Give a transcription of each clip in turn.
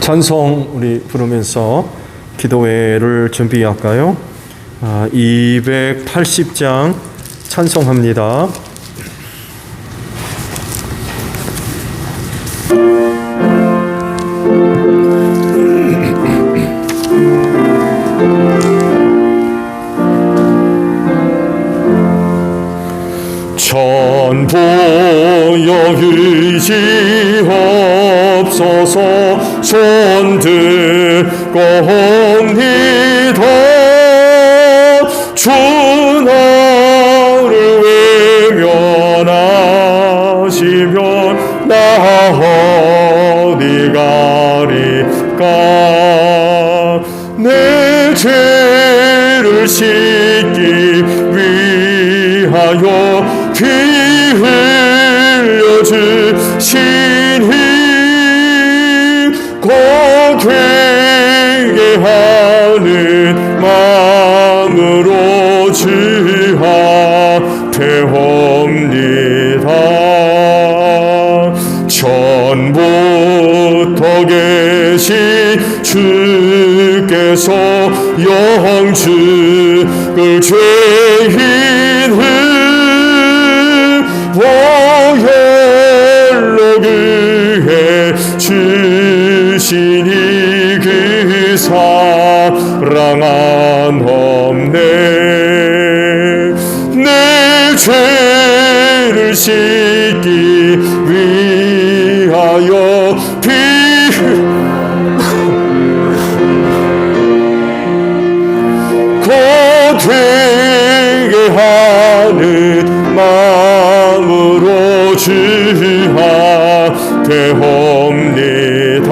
찬송 우리 부르면서 기도회를 준비할까요? 280장 찬송합니다. 전보여 의지없소서 손 들고 옵니다. 주 나를 외면하시면 나 어디 가리까. 내 죄를 씻기 위하여 피 흘려 주시니 곧 되게 하는 마음으로 주 앞에 옵니다. 전부터 계신 주께서 영죽을 죄인을 보혈로 그해 주시니 그 사랑 안 없네. 내 죄를 씻기 위하여 피 곧 되게 하는 마음으로 주 앞에 옵니다.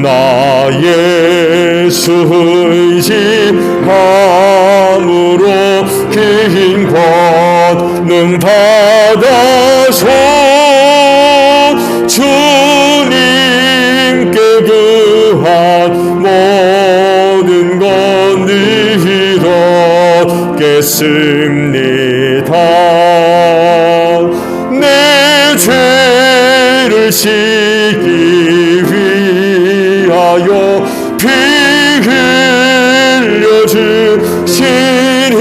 나 예수 의지함으로 긴 권능 받아서 주님께 그한 모든 것 얻겠습니다. 내 죄를 씻기 위하여 피 흘려 주시니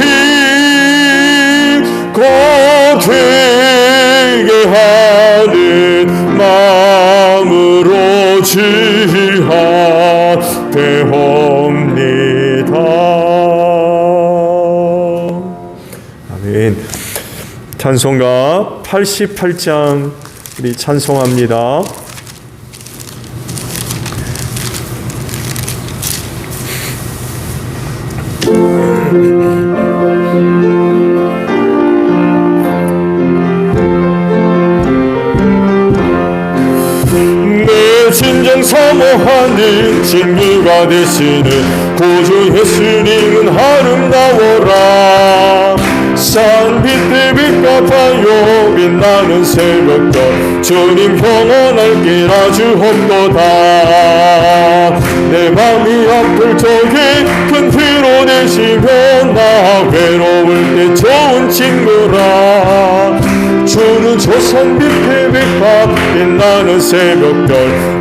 곧 되게 하는 마음으로 주 앞에 옵니다. 아멘. 찬송가 88장 우리 찬송합니다. 내 진정 사모하는 친구가 되시는 구주 예수님은 아름다워라. 산빛에 빛 같아요 빛나는 새벽별 주님 평안할 길 아주 없도다. 내 맘이 아플 적에 큰 피로 되시면 나 외로울 때 좋은 친구라. 주는 저 산빛에 빛과 빛나는 새벽별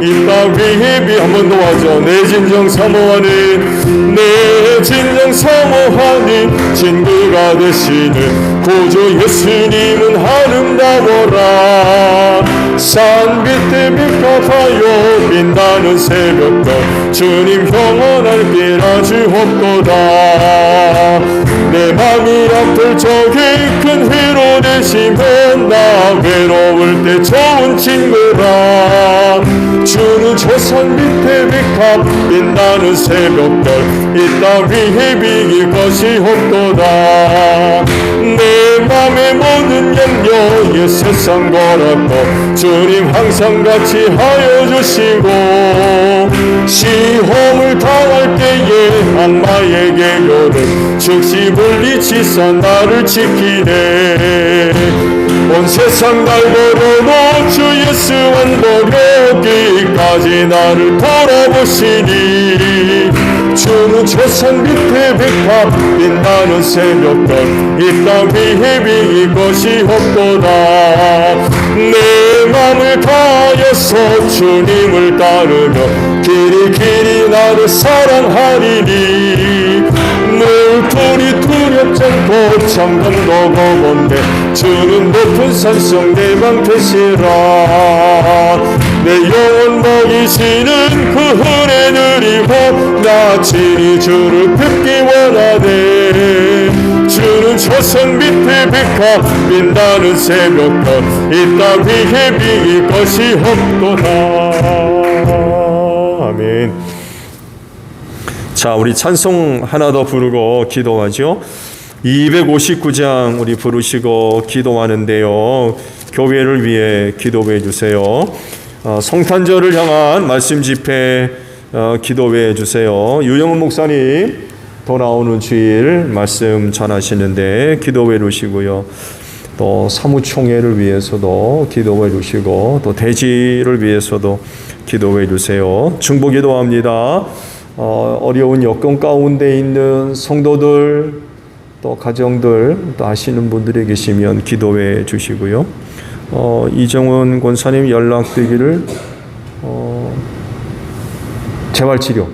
이 땅 위에 비 한 번 더 하죠. 내 진정 사모하는 내 진정 사모하는 친구가 되시는 구주 예수님은 아름다워라. 산빛에 빛 같아요 빛나는 새벽별 주님 평안할 길 아주 없도다. 내 맘이 아플 적에 큰 위로 되시면 나 외로울 때 좋은 친구라. 주는 저 산 밑에 빛과 빛나는 새벽별 이 땅 위에 비길 것이 없도다. 내 맘의 모든 염려에 세상 걸었고 주님 항상 같이 하여 주시고 시험을 당할 때에 악마에게 요는 즉시 물리치사 나를 지키네. 온 세상 날 걸어도 주 예수 완복여기까지 나를 돌아보시니 주는 저 산 밑에 백합 빛나는 새벽별 이 땅 위에 비길 것이 없도다. 내 마음을 다하여서 주님을 따르며 길이 나를 사랑하리니 물풀이 두렵지 않고 잠깐도 겁없네 주는 높은 산속 내 방 되시라 내 영혼 먹이시는 그 은혜 누리고 나 친히 주를 뵙기 원하네 주는 조선 밑에 백합 빛나는 새벽별 이 땅 위에 비길 것이 없도다. 아멘. 자, 우리 찬송 하나 더 부르고 기도하죠. 259장 우리 부르시고 기도하는데요. 교회를 위해 기도해 주세요. 성탄절을 향한 말씀 집회 기도해 주세요. 유영은 목사님 돌아오는 주일 말씀 전하시는데 기도해 주시고요. 또 사무총회를 위해서도 기도해 주시고 또 대지를 위해서도 기도해 주세요. 중보 기도합니다. 어려운 여건 가운데 있는 성도들 또 가정들 또 아시는 분들이 계시면 기도해 주시고요. 이정은 권사님 연락되기를 재활치료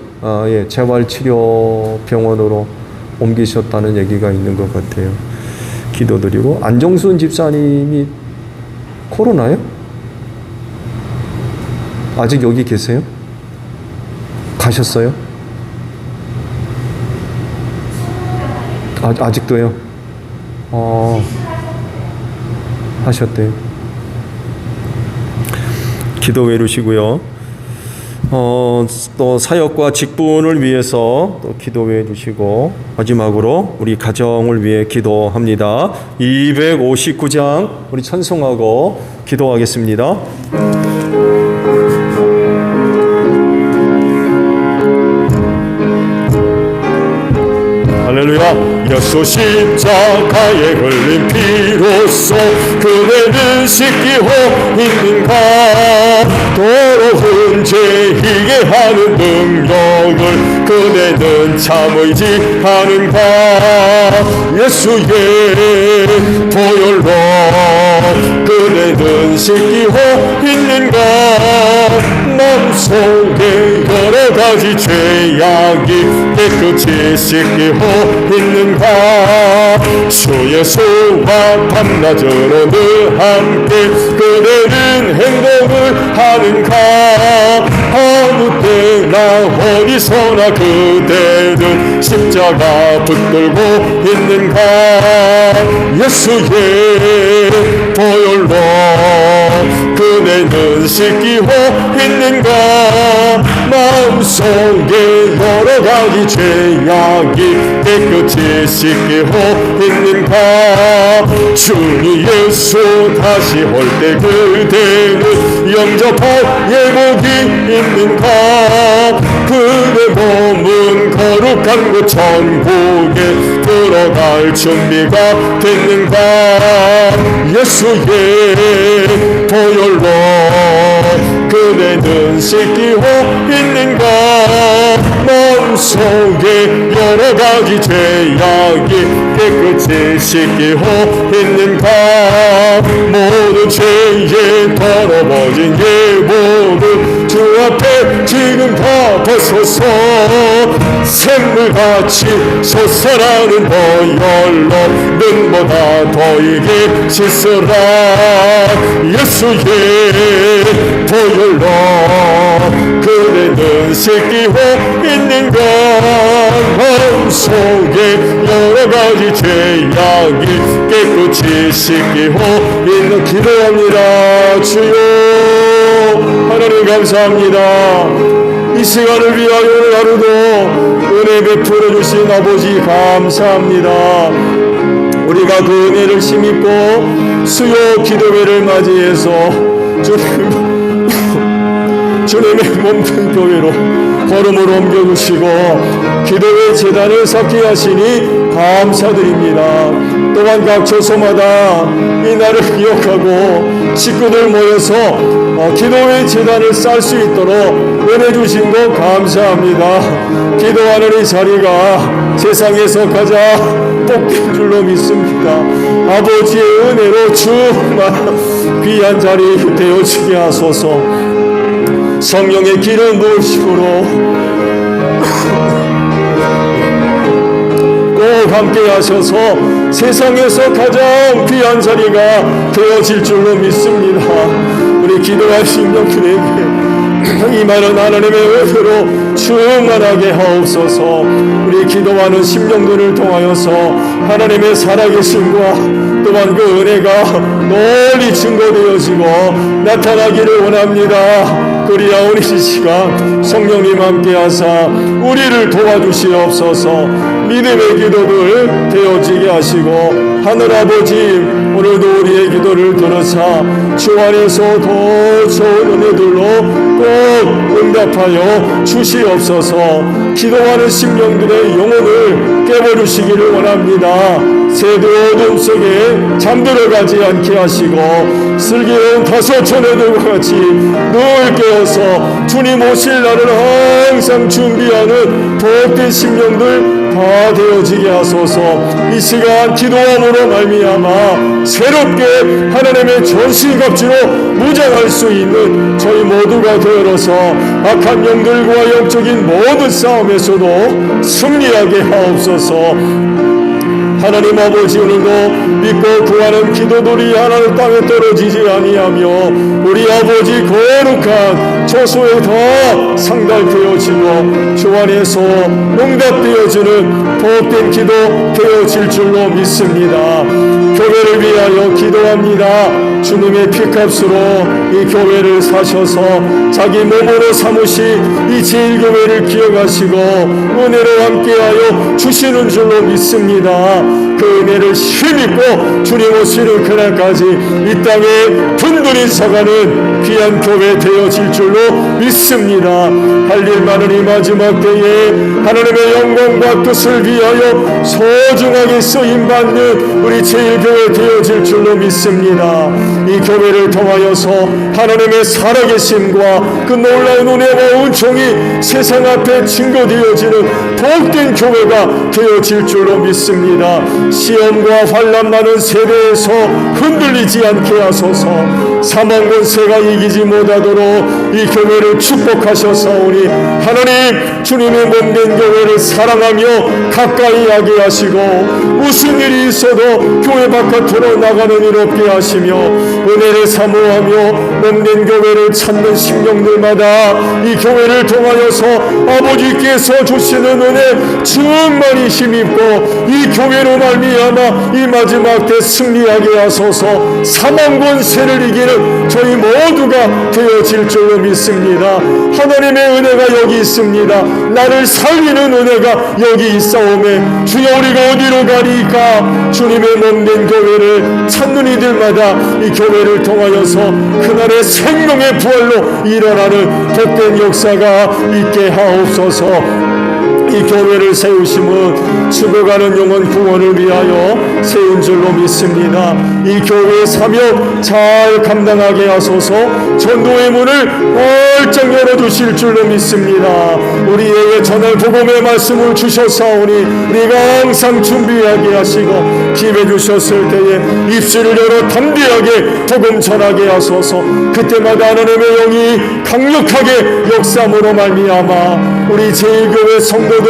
재활치료 병원으로 옮기셨다는 얘기가 있는 것 같아요. 기도드리고 안정순 집사님이 코로나요? 아직 여기 계세요? 가셨어요? 아직도요? 하셨대요. 기도해 주시고요. 또 사역과 직분을 위해서 또 기도해 주시고 마지막으로 우리 가정을 위해 기도합니다. 259장 우리 찬송하고 기도하겠습니다. 할렐루야. 예수 십자가에 걸린 피로써 그대는 씻기고 있는가 더러운 죄이게 하는 능력을 그대는 참 의지하는가 예수의 보혈로 그대는 씻기고 있는가 마음속에 여러 가지 죄악이 깨끗이 씻기고 있는가 주 예수와 밤낮으로 늘 함께 그대는 행동을 하는가 아무 때나 어디서나 그대는 십자가 붙들고 있는가 예수의 보혈로 그대는 씻기고 있는가 마음속에 여러 가지 죄악이 깨끗이 씻기고 있는가 주 예수 다시 올 때 그대는 영접할 예복이 있는가 그대 몸은 거룩한 그 천국에 들어갈 준비가 됐는가 예수의 보혈로 그대는 씻기고 있는가 마음속에 여러 가지 죄악이 깨끗이 씻기고 있는가 모든 죄에 더러워진 예복을 주 앞에 지금 다 벗어서 샘물같이 솟아나는 보혈로 눈보다 더 이게 씻으라 예수의 보혈로 그대는 씻기고 있는가 마음속에 여러 가지 죄악이 깨끗이 씻기고 있는 기도합니다. 주여 하나님 감사합니다. 이 시간을 위하여 오늘 하루도 은혜 베풀어 주신 아버지 감사합니다. 우리가 그 은혜를 힘입고 수요 기도회를 맞이해서 주님의 몸된 교회로 걸음으로 옮겨주시고 기도회 재단을 쌓게 하시니 감사드립니다. 또한 각 처소마다 이 날을 기억하고 식구들 모여서 기도의 재단을 쌓을 수 있도록 은혜 주신 것 감사합니다. 기도하는 이 자리가 세상에서 가장 복된 줄로 믿습니다. 아버지의 은혜로 충만 귀한 자리 되어지게 하소서. 성령의 기름 부으심으로 꼭 함께 하셔서 세상에서 가장 귀한 자리가 되어질 줄로 믿습니다. 우리 기도할 심령들에게 이 말은 하나님의 은혜로 충만하게 하옵소서. 우리 기도하는 심령들을 통하여서 하나님의 살아계심과 또한 그 은혜가 널리 증거되어지고 나타나기를 원합니다. 그리하오니 이 시간 성령님 함께 하사 우리를 도와주시옵소서. 믿음의 기도들 되어지게 하시고 하늘아버지 오늘도 우리의 기도를 들으사 주 안에서 더 좋은 은혜들로 꼭 응답하여 주시옵소서. 기도하는 심령들의 영혼을 깨버리시기를 원합니다. 새도 어둠 속에 잠들어가지 않게 하시고 슬기로운 다소처녀들과 같이 늘 깨어서 주님 오실 날을 항상 준비하는 복된 심령들 다 되어지게 하소서. 이 시간 기도함으로 말미암아 새롭게 하나님의 전신갑주로 무장할 수 있는 저희 모두가 되어서 악한 영들과 영적인 모든 싸움에서도 승리하게 하옵소서. 하나님 아버지 오늘도 믿고 구하는 기도들이 하나님 땅에 떨어지지 아니하며 우리 아버지 거룩한 처소에 더 상달되어지고 주 안에서 응답되어지는 복된 기도 되어질 줄로 믿습니다. 교회를 위하여 기도합니다. 주님의 피값으로 이 교회를 사셔서 자기 몸으로 삼으신 이 제일교회를 기억하시고 은혜로 함께하여 주시는 줄로 믿습니다. 그 은혜를 힘입고 주님 오시는 그날까지 이 땅에 든든히 서가는 귀한 교회 되어질 줄로 믿습니다. 할 일 많은 이 마지막 때에 하나님의 영광과 뜻을 위하여 소중하게 쓰임받는 우리 제일교회 되어질 줄로 믿습니다. 이 교회를 통하여서 하나님의 살아계심과 그 놀라운 은혜와 은총이 세상 앞에 증거되어지는 복된 교회가 되어질 줄로 믿습니다. 시험과 환난 많은 세대에서 흔들리지 않게 하소서. 사망 권세가 이기지 못하도록 이 교회를 축복하셨사오니 하나님 주님의 몸된 교회를 사랑하며 가까이 하게 하시고 무슨 일이 있어도 교회 바깥으로 나가는 일 없게 하시며 은혜를 사모하며 몸된 교회를 찾는 심령들마다 이 교회를 통하여서 아버지께서 주시는 은혜 충만히 힘입고 이 교회로 말미암아 이 마지막 때 승리하게 하소서. 사망 권세를 이기는 저희 모두가 되어질 줄로 믿습니다. 하나님의 은혜가 여기 있습니다. 나를 살리는 은혜가 여기 있사오매 주여 우리가 어디로 가리까. 주님의 몸된 교회를 찾는 이들마다 이 교회를 통하여서 그날의 생명의 부활로 일어나는 복된 역사가 있게 하옵소서. 이 교회를 세우심은 죽어가는 영혼 구원을 위하여 세운 줄로 믿습니다. 이 교회의 사명 잘 감당하게 하소서. 전도의 문을 활짝 열어주실 줄로 믿습니다. 우리에게 전할 복음의 말씀을 주셨사오니 우리가 항상 준비하게 하시고 기회 주셨을 때에 입술을 열어 담대하게 복음 전하게 하소서. 그때마다 하나님의 영이 강력하게 역사함으로 말미암아 우리 제일교회 성도들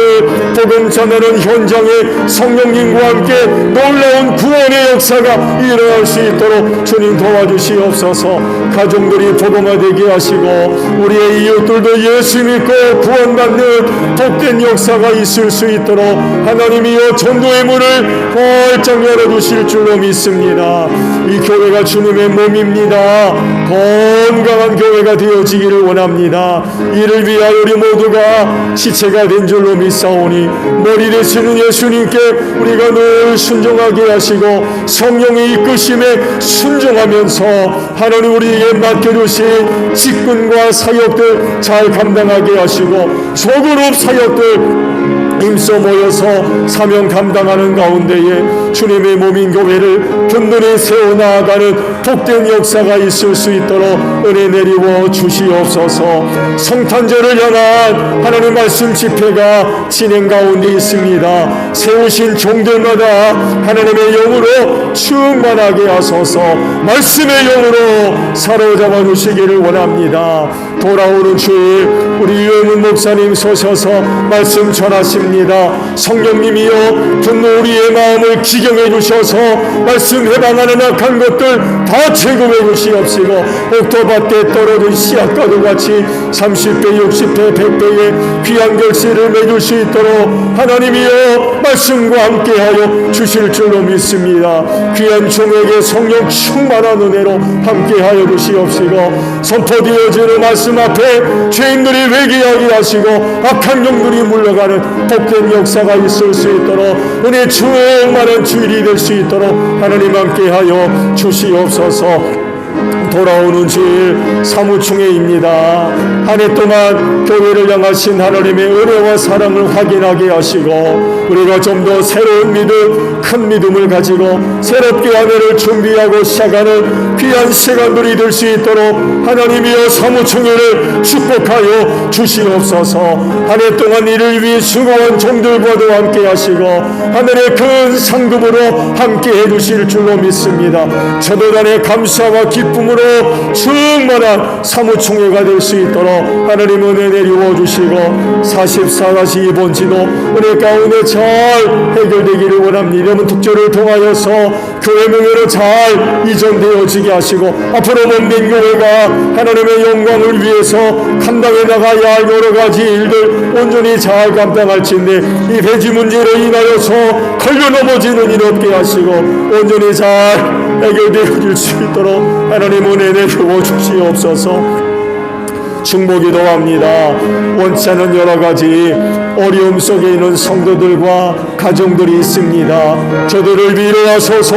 복음 전하는 현장에 성령님과 함께 놀라운 구원의 역사가 일어날 수 있도록 주님 도와주시옵소서. 가정들이 복음화되게 하시고 우리의 이웃들도 예수 믿고 구원받는 복된 역사가 있을 수 있도록 하나님이여 전도의 문을 활짝 열어주실 줄로 믿습니다. 이 교회가 주님의 몸입니다. 건강한 교회가 되어지기를 원합니다. 이를 위하여 우리 모두가 지체가 된 줄로 믿사오니 머리 되시는 예수님께 우리가 늘 순종하게 하시고 성령의 이끄심에 순종하면서 하나님 우리에게 맡겨주신 직분과 사역들 잘 감당하게 하시고 소그룹 사역들 힘써 모여서 사명 감당하는 가운데에 주님의 몸인 교회를 든든히 세워나가는 복된 역사가 있을 수 있도록 은혜 내리워 주시옵소서. 성탄절을 향한 하나님 말씀 집회가 진행 가운데 있습니다. 세우신 종들마다 하나님의 영으로 충만하게 하소서. 말씀의 영으로 사로잡아 주시기를 원합니다. 돌아오는 주일 우리 유영훈 목사님 서셔서 말씀 전하십니다. 성령님이여 듣는 우리의 마음을 기경해 주셔서 말씀 해방하는 악한 것들 다 제거해 주시옵시고 옥토밭에 떨어진 씨앗과도 같이 30배 60배 100배의 귀한 결실을 맺을 수 있도록 하나님이여 말씀과 함께하여 주실 줄로 믿습니다. 귀한 종에게 성령 충만한 은혜로 함께하여 주시옵시고 선포되어지는 말씀 앞에 죄인들이 회개하게 하시고 악한 영들이 물러가는 복된 역사가 있을 수 있도록 은혜 충만한 주일이 될 수 있도록 하나님 함께하여 주시옵소서. 돌아오는 주일 사무총회입니다. 한 해 동안 교회를 향하신 하나님의 은혜와 사랑을 확인하게 하시고 우리가 좀 더 새로운 믿음, 큰 믿음을 가지고 새롭게 한 해를 준비하고 시작하는 귀한 시간들이 될 수 있도록 하나님이여 사무총회를 축복하여 주시옵소서. 한 해 동안 이를 위해 수고한 종들과도 함께 하시고 하늘의 큰 상급으로 함께 해주실 줄로 믿습니다. 저도단의 감사와 기쁨으로 충만한 사무총회가 될 수 있도록 하나님 은혜 내리워 주시고 44-2번 지도 은혜 가운데 잘 해결되기를 원합니다. 이번 특조를 통하여서 교회 명예로 잘 이전되어지게 하시고 앞으로 몸된 교회가 하나님의 영광을 위해서 감당해 나가야 할 여러 가지 일들 온전히 잘 감당할진데 이 배지 문제로 인하여서 걸려 넘어지는 일 없게 하시고 온전히 잘 해결되어질 수 있도록 하나님 은혜 내려 주시옵소서. 중보기도 합니다. 원치 않은 여러 가지 어려움 속에 있는 성도들과 가정들이 있습니다. 저들을 위로하소서.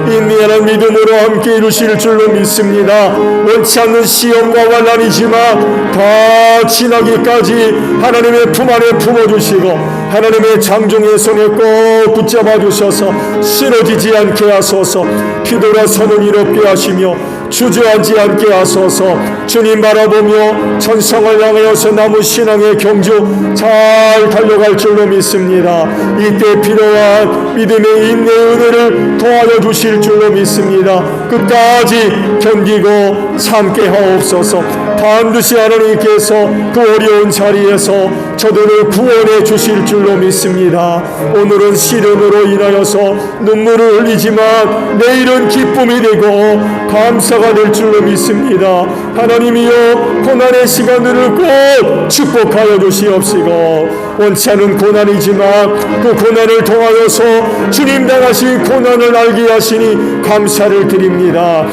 인내하는 믿음으로 함께 이루실 줄로 믿습니다. 원치 않는 시험과 환난이지만 다 지나기까지 하나님의 품 안에 품어주시고 하나님의 장종의 손에 꼭 붙잡아 주셔서 쓰러지지 않게 하소서. 뒤돌아서는 일 없게 하시며 주저하지 않게 하소서. 주님 바라보며 천성을 향하여서 남은 신앙의 경주 잘 달려갈 줄로 믿습니다. 이때 필요한 믿음의 인내 은혜를 도와줘 주실 줄로 믿습니다. 끝까지 견디고 참게 하옵소서. 반드시 하나님께서 그 어려운 자리에서 저들을 구원해 주실 줄로 믿습니다. 오늘은 시련으로 인하여서 눈물을 흘리지만 내일은 기쁨이 되고 감사가 될 줄로 믿습니다. 하나님이여 고난의 시간들을 꼭 축복하여 주시옵시고 원치 않은 고난이지만 그 고난을 통하여서 주님 당하신 고난을 알게 하시니 감사를 드립니다.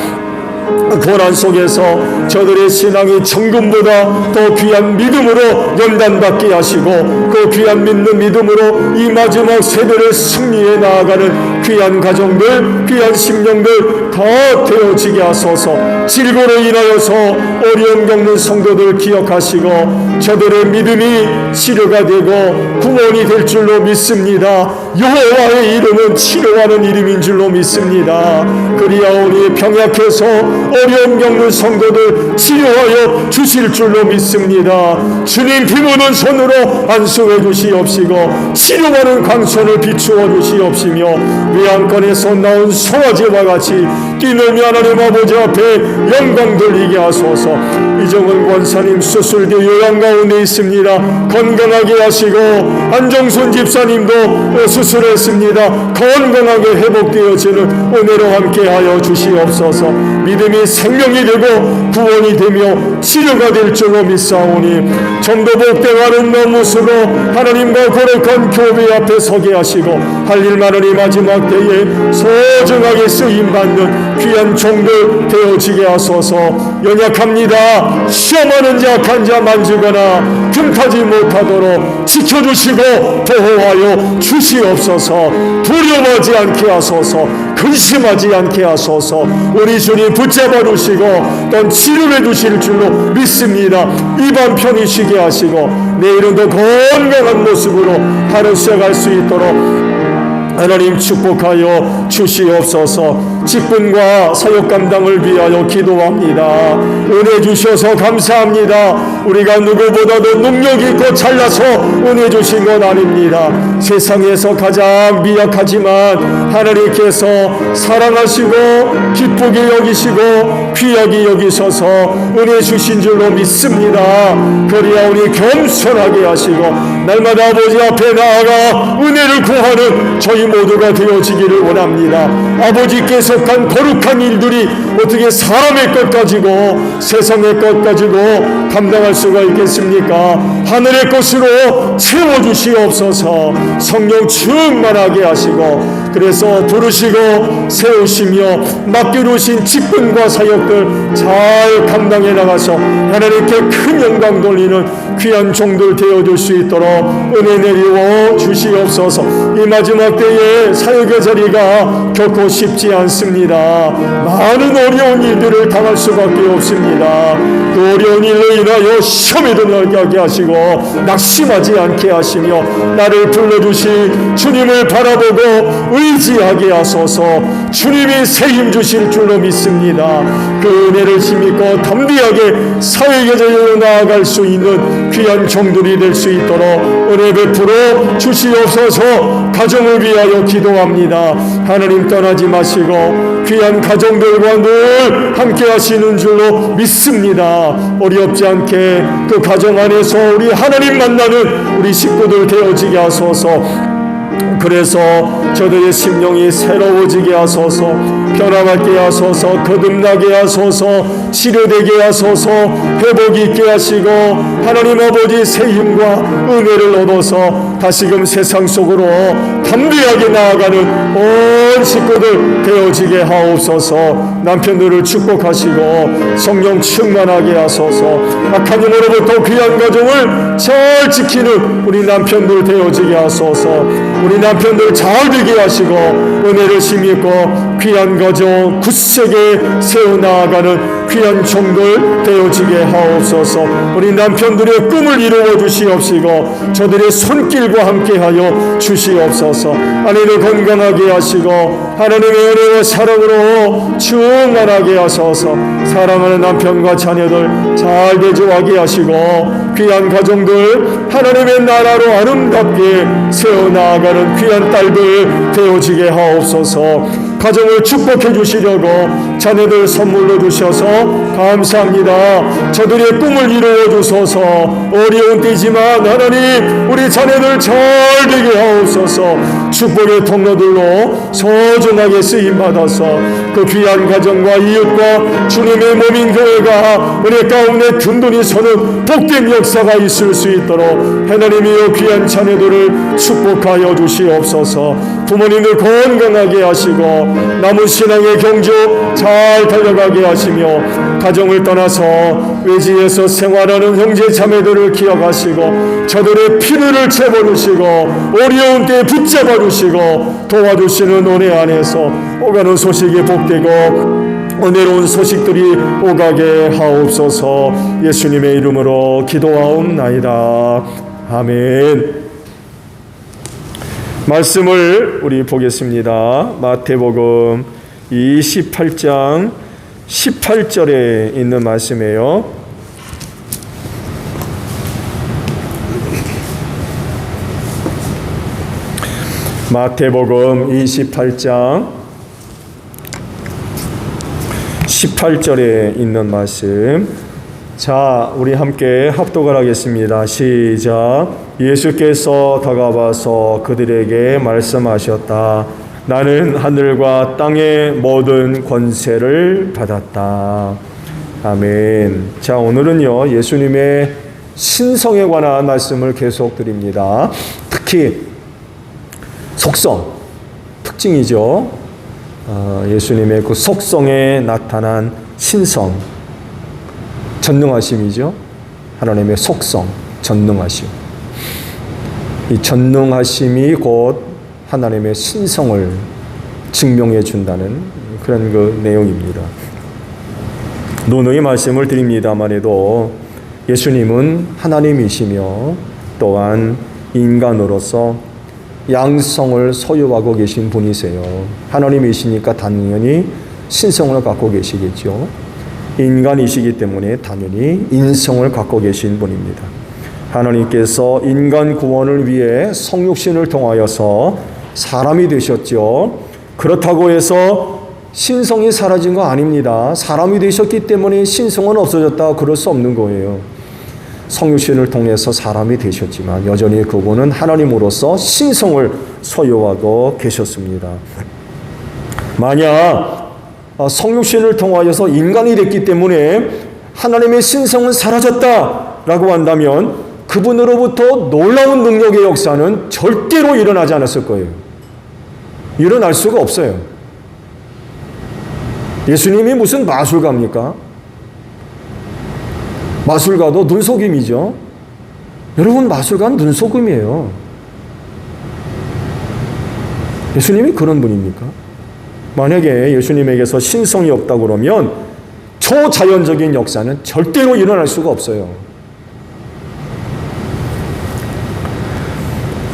고난 속에서 저들의 신앙이 정금보다 더 귀한 믿음으로 연단받게 하시고 그 귀한 믿는 믿음으로 이 마지막 세대를 승리해 나아가는 귀한 가정들, 귀한 심령들 더 되어지게 하소서. 질고로 인하여서 어려움 겪는 성도들 기억하시고 저들의 믿음이 치료가 되고 구원이 될 줄로 믿습니다. 여호와의 이름은 치료하는 이름인 줄로 믿습니다. 그리하오니 병약해서 어려움 겪는 성도들 치료하여 주실 줄로 믿습니다. 주님 비무는 손으로 안수해 주시옵시고 치료하는 광선을 비추어 주시옵시며 외양간에서 나온 송아지와 같이 뛰놀며 하나님 아버지 앞에 영광 돌리게 하소서. 이정은 권사님 수술대 요양 가운데 있습니다. 건강하게 하시고 안정순 집사님도 수술했습니다. 건강하게 회복되어지는 은혜로 함께하여 주시옵소서. 믿음이 생명이 되고 구원이 되며 치료가 될 줄로 믿사오니 좀 더 복되어가는 나무수로 하나님과 거룩한 교회 앞에 서게 하시고 할 일 많으니 마지막 때에 소중하게 쓰임받는 귀한 종들 되어지게 하소서. 연약합니다. 시험하는 자 약한 자 만지거나 금타지 못하도록 지켜주시고 보호하여 주시옵소서. 두려워하지 않게 하소서. 근심하지 않게 하소서. 우리 주님 붙잡아 주시고 또 치료해 주실 줄로 믿습니다. 입안 편히 쉬게 하시고 내일은 더 건강한 모습으로 하루 시작할 수 있도록 하나님 축복하여 주시옵소서. 직분과 사역 감당을 위하여 기도합니다. 은혜 주셔서 감사합니다. 우리가 누구보다도 능력 있고 잘나서 은혜 주신 건 아닙니다. 세상에서 가장 미약하지만 하나님께서 사랑하시고 기쁘게 여기시고 귀하게 여기셔서 은혜 주신 줄로 믿습니다. 그리하오니 겸손하게 하시고 날마다 아버지 앞에 나아가 은혜를 구하는 저희 모두가 되어지기를 원합니다. 아버지께 속한 거룩한 일들이 어떻게 사람의 것 가지고 세상의 것 가지고 감당할 수가 있겠습니까? 하늘의 것으로 채워주시옵소서. 성령 충만하게 하시고 그래서 부르시고 세우시며 맡겨주신 직분과 사역들 잘 감당해 나가서 하나님께 큰 영광 돌리는 귀한 종들 되어줄 수 있도록 은혜 내리워 주시옵소서. 이 마지막 때에 사역의 자리가 결코 쉽지 않습니다. 많은 어려운 일들을 당할 수밖에 없습니다. 그 어려운 일로 인하여 시험에 들어가게 하시고 낙심하지 않게 하시며 나를 불러주신 주님을 바라보고 의지하게 하소서. 주님이 새 힘 주실 줄로 믿습니다. 그 은혜를 힘입고 담대하게 사회의 자리로 나아갈 수 있는 귀한 종들이 될 수 있도록 은혜 베풀어 주시옵소서. 가정을 위하여 기도합니다. 하나님 떠나지 마시고 귀한 가정들과 늘 함께 하시는 줄로 믿습니다. 어렵지 않게 그 가정 안에서 우리 하나님 만나는 우리 식구들 되어지게 하소서. 그래서 저들의 심령이 새로워지게 하소서. 변화받게 하소서. 거듭나게 하소서. 치료되게 하소서. 회복이 있게 하시고 하나님 아버지 새 힘과 은혜를 얻어서 다시금 세상 속으로 담대하게 나아가는 온 식구들 되어지게 하옵소서. 남편들을 축복하시고 성령 충만하게 하소서. 악한 힘으로부터 귀한 가정을 잘 지키는 우리 남편들 되어지게 하소서. 우리 남편들 잘 되게 하시고 은혜를 힘입고 귀한 가정 굳세게 세워나가는 귀한 종들 되어지게 하옵소서. 우리 남편들의 꿈을 이루어 주시옵시고 저들의 손길과 함께하여 주시옵소서. 아내를 건강하게 하시고 하나님의 은혜와 사랑으로 충만하게 하소서. 사랑하는 남편과 자녀들 잘 대조하게 하시고 귀한 가정들 하나님의 나라로 아름답게 세워나가는 귀한 딸들 되어지게 하옵소서. 가정을 축복해 주시려고 자녀들 선물로 주셔서 감사합니다. 저들의 꿈을 이루어 주소서. 어려운 때지만 하나님 우리 자녀들 잘 되게 하옵소서. 축복의 통로들로 소중하게 쓰임받아서 그 귀한 가정과 이웃과 주님의 몸인 교회가 은혜 가운데 든든히 서는 복된 역사가 있을 수 있도록 하나님이여 귀한 자녀들을 축복하여 주시옵소서. 부모님들 건강하게 하시고 남은 신앙의 경주 잘 달려가게 하시며 가정을 떠나서 외지에서 생활하는 형제 자매들을 기억하시고 저들의 필요를 채워주시고 어려운 때에 붙잡아 주시고 도와주시는 은혜 안에서 오가는 소식이 복되고 은혜로운 소식들이 오가게 하옵소서. 예수님의 이름으로 기도하옵나이다. 아멘. 말씀을 우리 보겠습니다. 마태복음 28장 18절에 있는 말씀이에요. 마태복음 28장 18절에 있는 말씀. 자, 우리 함께 합독을 하겠습니다. 시작. 예수께서 다가와서 그들에게 말씀하셨다. 나는 하늘과 땅의 모든 권세를 받았다. 아멘. 자, 오늘은요 예수님의 신성에 관한 말씀을 계속 드립니다. 특히 속성, 특징이죠. 예수님의 그 속성에 나타난 신성, 전능하심이죠. 하나님의 속성, 전능하심. 이 전능하심이 곧 하나님의 신성을 증명해 준다는 그런 그 내용입니다. 노노의 말씀을 드립니다만 해도 예수님은 하나님이시며 또한 인간으로서 양성을 소유하고 계신 분이세요. 하나님이시니까 당연히 신성을 갖고 계시겠죠. 인간이시기 때문에 당연히 인성을 갖고 계신 분입니다. 하나님께서 인간 구원을 위해 성육신을 통하여서 사람이 되셨죠. 그렇다고 해서 신성이 사라진 거 아닙니다. 사람이 되셨기 때문에 신성은 없어졌다 그럴 수 없는 거예요. 성육신을 통해서 사람이 되셨지만 여전히 그분은 하나님으로서 신성을 소유하고 계셨습니다. 만약 성육신을 통하여서 인간이 됐기 때문에 하나님의 신성은 사라졌다라고 한다면 그분으로부터 놀라운 능력의 역사는 절대로 일어나지 않았을 거예요. 일어날 수가 없어요. 예수님이 무슨 마술가입니까? 마술가도 눈속임이죠. 여러분, 마술가는 눈속임이에요. 예수님이 그런 분입니까? 만약에 예수님에게서 신성이 없다고 그러면 초자연적인 역사는 절대로 일어날 수가 없어요.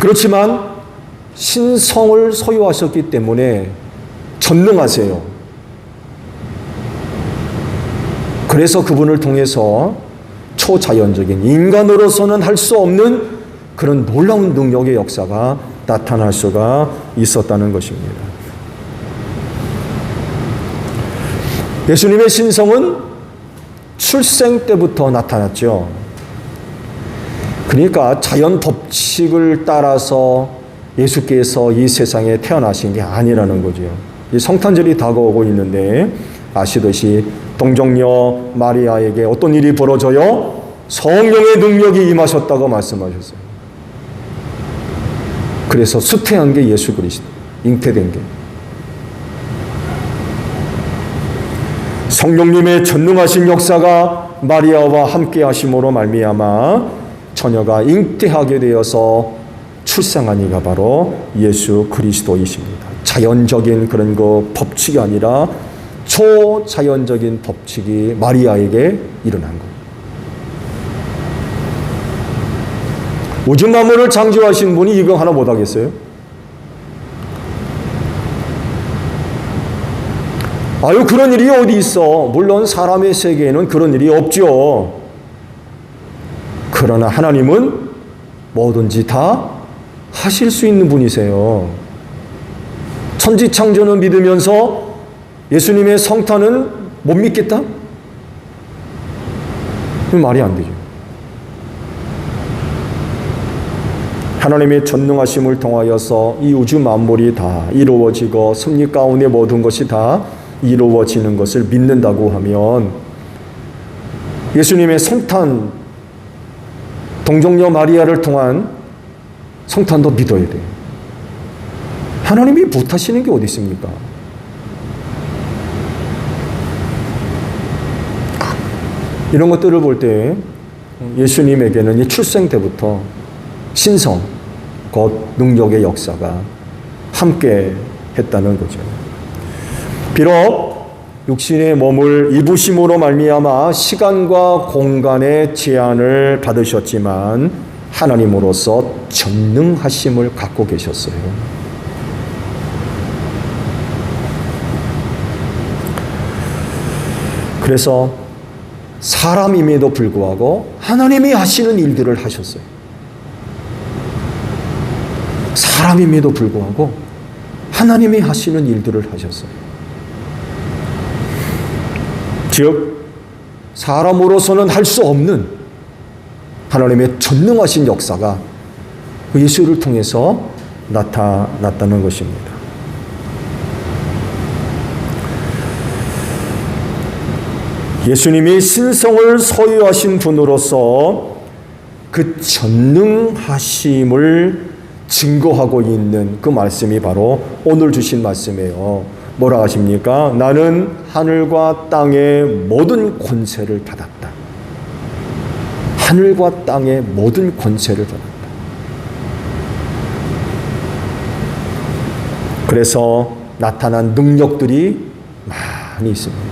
그렇지만 신성을 소유하셨기 때문에 전능하세요. 그래서 그분을 통해서 초자연적인 인간으로서는 할 수 없는 그런 놀라운 능력의 역사가 나타날 수가 있었다는 것입니다. 예수님의 신성은 출생 때부터 나타났죠. 그러니까 자연 법칙을 따라서 예수께서 이 세상에 태어나신 게 아니라는 거죠. 이 성탄절이 다가오고 있는데 아시듯이 동정녀 마리아에게 어떤 일이 벌어져요? 성령의 능력이 임하셨다고 말씀하셨어요. 그래서 수태한 게 예수 그리스도, 잉태된 게. 성령님의 전능하신 역사가 마리아와 함께 하심으로 말미암아 처녀가 잉태하게 되어서 출생한 이가 바로 예수 그리스도이십니다. 자연적인 그런 그 법칙이 아니라 초자연적인 법칙이 마리아에게 일어난 거예요. 우주 만물을 창조하신 분이 이거 하나 못하겠어요? 아유, 그런 일이 어디 있어? 물론 사람의 세계에는 그런 일이 없죠. 그러나 하나님은 뭐든지 다 하실 수 있는 분이세요. 천지창조는 믿으면서 예수님의 성탄은 못 믿겠다? 말이 안 되죠. 하나님의 전능하심을 통하여서 이 우주 만물이 다 이루어지고 섭리 가운데 모든 것이 다 이루어지는 것을 믿는다고 하면 예수님의 성탄, 동정녀 마리아를 통한 성탄도 믿어야 돼요. 하나님이 못하시는 게 어디 있습니까? 이런 것들을 볼 때 예수님에게는 이 출생 때부터 신성, 곧 능력의 역사가 함께 했다는 거죠. 비록 육신의 몸을 입으심으로 말미암아 시간과 공간의 제한을 받으셨지만 하나님으로서 전능하심을 갖고 계셨어요. 그래서 사람임에도 불구하고 하나님이 하시는 일들을 하셨어요. 사람임에도 불구하고 하나님이 하시는 일들을 하셨어요. 즉 사람으로서는 할 수 없는 하나님의 전능하신 역사가 예수를 통해서 나타났다는 것입니다. 예수님이 신성을 소유하신 분으로서 그 전능하심을 증거하고 있는 그 말씀이 바로 오늘 주신 말씀이에요. 뭐라 하십니까? 나는 하늘과 땅의 모든 권세를 받았다. 하늘과 땅의 모든 권세를 받았다. 그래서 나타난 능력들이 많이 있습니다.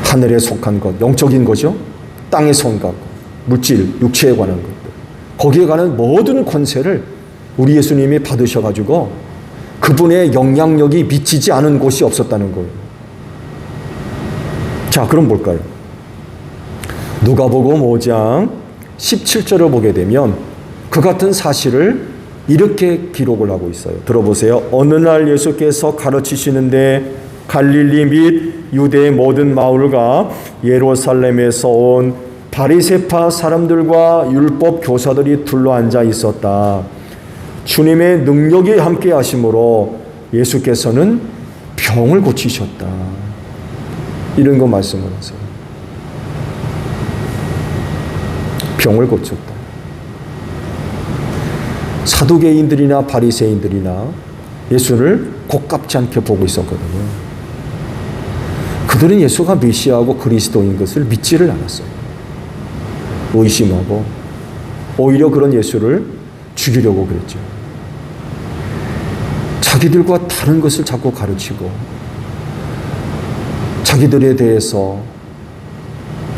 하늘에 속한 것, 영적인 거죠. 땅에 속한 것, 물질, 육체에 관한 것들. 거기에 관한 모든 권세를 우리 예수님이 받으셔가지고 그분의 영향력이 미치지 않은 곳이 없었다는 거예요. 자, 그럼 뭘까요? 누가복음 5장 17절을 보게 되면 그 같은 사실을 이렇게 기록을 하고 있어요. 들어보세요. 어느 날 예수께서 가르치시는데 갈릴리 및 유대의 모든 마을과 예루살렘에서 온 바리새파 사람들과 율법 교사들이 둘러앉아 있었다. 주님의 능력이 함께 하심으로 예수께서는 병을 고치셨다. 이런 거 말씀을 하세요. 병을 고쳤다. 사두개인들이나 바리새인들이나 예수를 고깝지 않게 보고 있었거든요. 그들은 예수가 메시아고 그리스도인 것을 믿지를 않았어요. 의심하고 오히려 그런 예수를 죽이려고 그랬죠. 자기들과 다른 것을 자꾸 가르치고 자기들에 대해서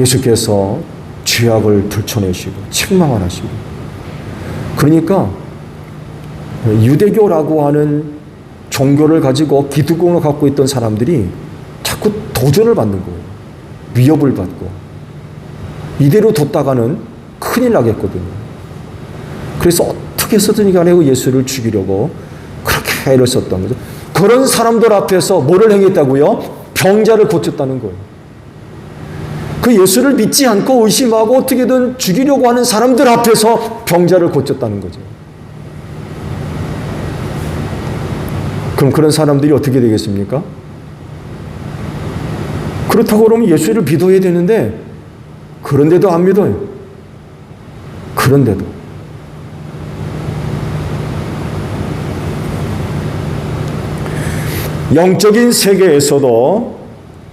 예수께서 죄악을 들춰내시고 책망을 하시고, 그러니까 유대교라고 하는 종교를 가지고 기득권을 갖고 있던 사람들이 자꾸 도전을 받는 거예요. 위협을 받고. 이대로 뒀다가는 큰일 나겠거든요. 그래서 어떻게 해서든 간에 예수를 죽이려고 그렇게 애를 썼던 거죠. 그런 사람들 앞에서 뭐를 행했다고요? 병자를 고쳤다는 거예요. 그 예수를 믿지 않고 의심하고 어떻게든 죽이려고 하는 사람들 앞에서 병자를 고쳤다는 거죠. 그럼 그런 사람들이 어떻게 되겠습니까? 그렇다고 그러면 예수를 믿어야 되는데 그런데도 안 믿어요. 그런데도. 영적인 세계에서도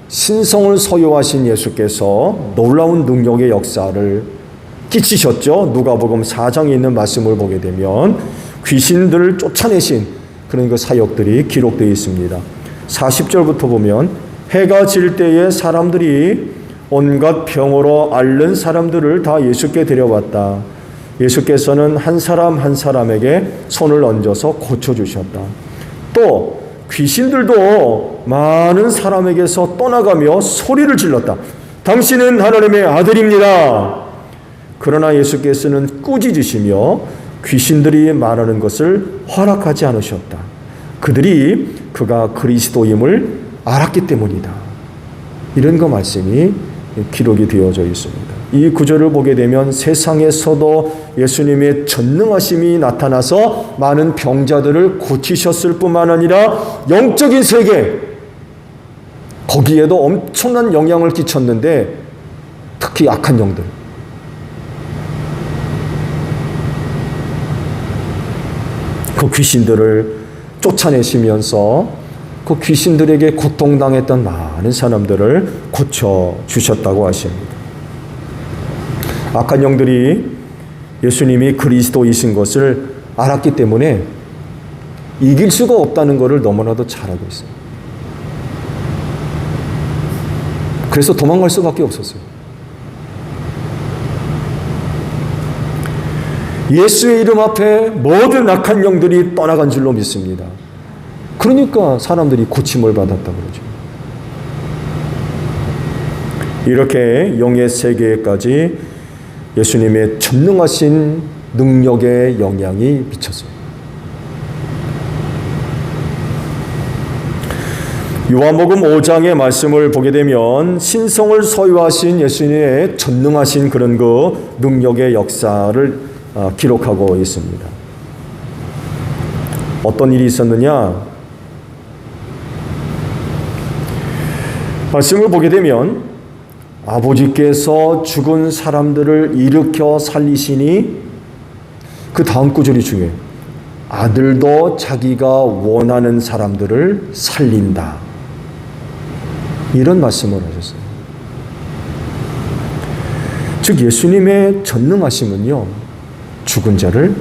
신성을 소유하신 예수께서 놀라운 능력의 역사를 끼치셨죠. 누가복음 4장에 있는 말씀을 보게 되면 귀신들을 쫓아내신 그런 그 사역들이 기록되어 있습니다. 40절부터 보면 해가 질 때에 사람들이 온갖 병으로 앓는 사람들을 다 예수께 데려왔다. 예수께서는 한 사람 한 사람에게 손을 얹어서 고쳐주셨다. 또 귀신들도 많은 사람에게서 떠나가며 소리를 질렀다. 당신은 하나님의 아들입니다. 그러나 예수께서는 꾸짖으시며 귀신들이 말하는 것을 허락하지 않으셨다. 그들이 그가 그리스도임을 알았기 때문이다. 이런 거 말씀이 기록이 되어져 있습니다. 이 구절을 보게 되면 세상에서도 예수님의 전능하심이 나타나서 많은 병자들을 고치셨을 뿐만 아니라 영적인 세계, 거기에도 엄청난 영향을 끼쳤는데 특히 악한 영들, 그 귀신들을 쫓아내시면서 그 귀신들에게 고통당했던 많은 사람들을 고쳐주셨다고 하십니다. 악한 영들이 예수님이 그리스도이신 것을 알았기 때문에 이길 수가 없다는 것을 너무나도 잘 알고 있어요. 그래서 도망갈 수밖에 없었어요. 예수의 이름 앞에 모든 악한 영들이 떠나간 줄로 믿습니다. 그러니까 사람들이 고침을 받았다고 그러죠. 이렇게 영의 세계까지 예수님의 전능하신 능력의 영향이 미쳤어요. 요한복음 5장의 말씀을 보게 되면 신성을 소유하신 예수님의 전능하신 그런 그 능력의 역사를 기록하고 있습니다. 어떤 일이 있었느냐? 말씀을 보게 되면 아버지께서 죽은 사람들을 일으켜 살리시니 그 다음 구절이 중요해요. 아들도 자기가 원하는 사람들을 살린다. 이런 말씀을 하셨어요. 즉 예수님의 전능하심은요, 죽은 자를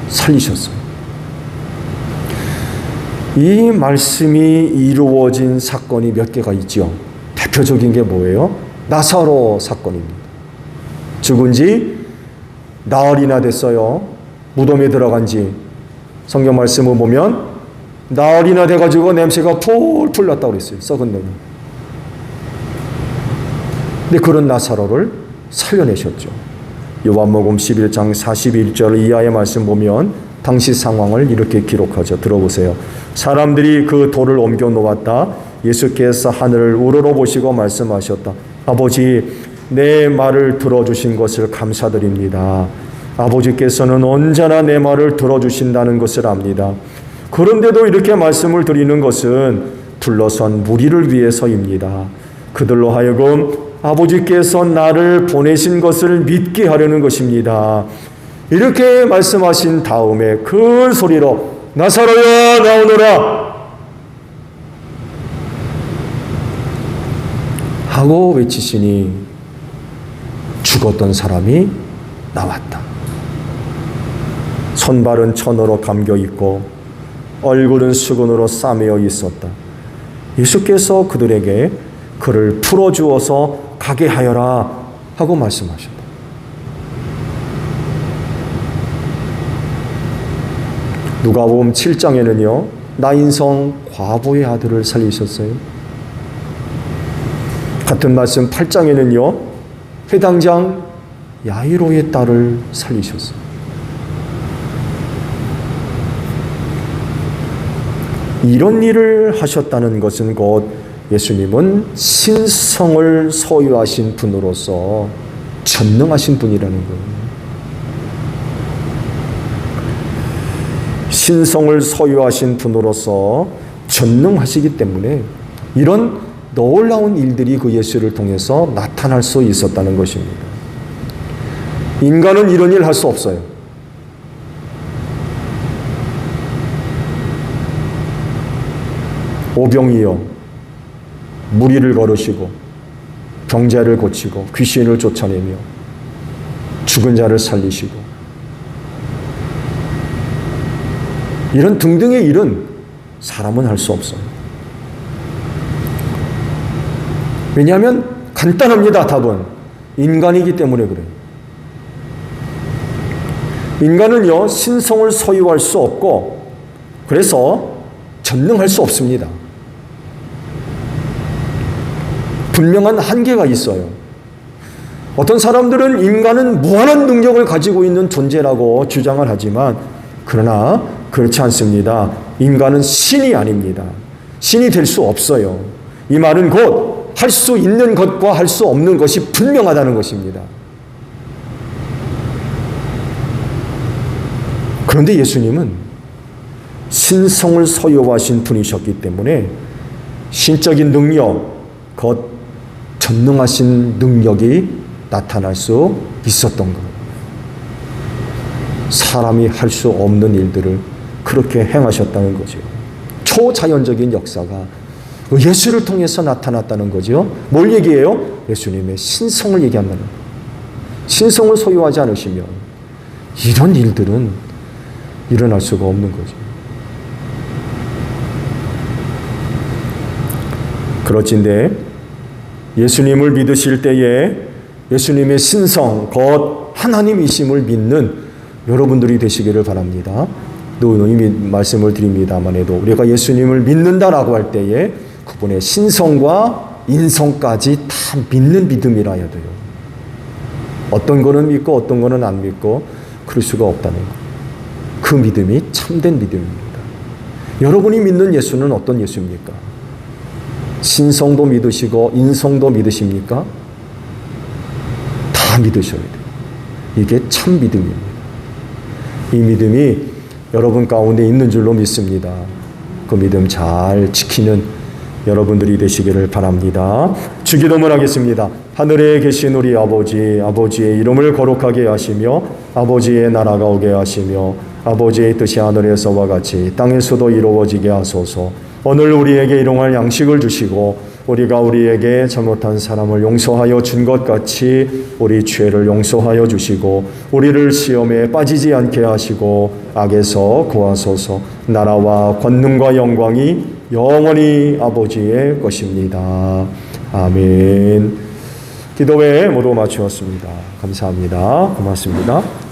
살리셨어요. 이 말씀이 이루어진 사건이 몇 개가 있죠. 대표적인 게 뭐예요? 나사로 사건입니다. 죽은 지 나흘이나 됐어요. 무덤에 들어간 지. 성경 말씀을 보면 나흘이나 돼가지고 냄새가 풀풀 났다고 그랬어요. 썩은 냄새. 근데 그런 나사로를 살려내셨죠. 요한복음 11장 41절 이하의 말씀 보면 당시 상황을 이렇게 기록하죠. 들어보세요. 사람들이 그 돌을 옮겨 놓았다. 예수께서 하늘을 우러러보시고 말씀하셨다. 아버지, 내 말을 들어주신 것을 감사드립니다. 아버지께서는 언제나 내 말을 들어주신다는 것을 압니다. 그런데도 이렇게 말씀을 드리는 것은 둘러선 무리를 위해서입니다. 그들로 하여금 아버지께서 나를 보내신 것을 믿게 하려는 것입니다. 이렇게 말씀하신 다음에 큰 소리로 나사로야 나오너라 하고 외치시니 죽었던 사람이 나왔다. 손발은 천으로 감겨 있고 얼굴은 수건으로 싸매어 있었다. 예수께서 그들에게 그를 풀어주어서 가게 하여라 하고 말씀하셨다. 누가복음 7장에는요, 나인성 과부의 아들을 살리셨어요. 같은 말씀 8장에는요, 회당장 야이로의 딸을 살리셨어요. 이런 일을 하셨다는 것은 곧 예수님은 신성을 소유하신 분으로서 전능하신 분이라는 거예요. 신성을 소유하신 분으로서 전능하시기 때문에 이런 놀라운 일들이 그 예수를 통해서 나타날 수 있었다는 것입니다. 인간은 이런 일 할 수 없어요. 오병이어 무리를 걸으시고 병자를 고치고 귀신을 쫓아내며 죽은 자를 살리시고 이런 등등의 일은 사람은 할 수 없어요. 왜냐하면 간단합니다. 답은 인간이기 때문에 그래요. 인간은요, 신성을 소유할 수 없고 그래서 전능할 수 없습니다. 분명한 한계가 있어요. 어떤 사람들은 인간은 무한한 능력을 가지고 있는 존재라고 주장을 하지만 그러나 그렇지 않습니다. 인간은 신이 아닙니다. 신이 될 수 없어요. 이 말은 곧 할 수 있는 것과 할 수 없는 것이 분명하다는 것입니다. 그런데 예수님은 신성을 소유하신 분이셨기 때문에 신적인 능력, 곧 전능하신 능력이 나타날 수 있었던 것. 사람이 할 수 없는 일들을 그렇게 행하셨다는 거죠. 초자연적인 역사가 예수를 통해서 나타났다는 거죠. 뭘 얘기해요? 예수님의 신성을 얘기한다는 거예요. 신성을 소유하지 않으시면 이런 일들은 일어날 수가 없는 거죠. 그렇진데 예수님을 믿으실 때에 예수님의 신성, 곧 하나님이심을 믿는 여러분들이 되시기를 바랍니다. 누누이 말씀을 드립니다만 해도 우리가 예수님을 믿는다라고 할 때에 그분의 신성과 인성까지 다 믿는 믿음이라 해야 돼요. 어떤 거는 믿고 어떤 거는 안 믿고 그럴 수가 없다는 거. 그 믿음이 참된 믿음입니다. 여러분이 믿는 예수는 어떤 예수입니까? 신성도 믿으시고 인성도 믿으십니까? 다 믿으셔야 돼요. 이게 참 믿음입니다. 이 믿음이 여러분 가운데 있는 줄로 믿습니다. 그 믿음 잘 지키는 여러분들이 되시기를 바랍니다. 주기도문 하겠습니다. 하늘에 계신 우리 아버지, 아버지의 이름을 거룩하게 하시며 아버지의 나라가 오게 하시며 아버지의 뜻이 하늘에서와 같이 땅에서도 이루어지게 하소서. 오늘 우리에게 일용할 양식을 주시고 우리가 우리에게 잘못한 사람을 용서하여 준 것 같이 우리 죄를 용서하여 주시고 우리를 시험에 빠지지 않게 하시고 악에서 구하소서. 나라와 권능과 영광이 영원히 아버지의 것입니다. 아멘. 기도회 모두 마치었습니다. 감사합니다. 고맙습니다.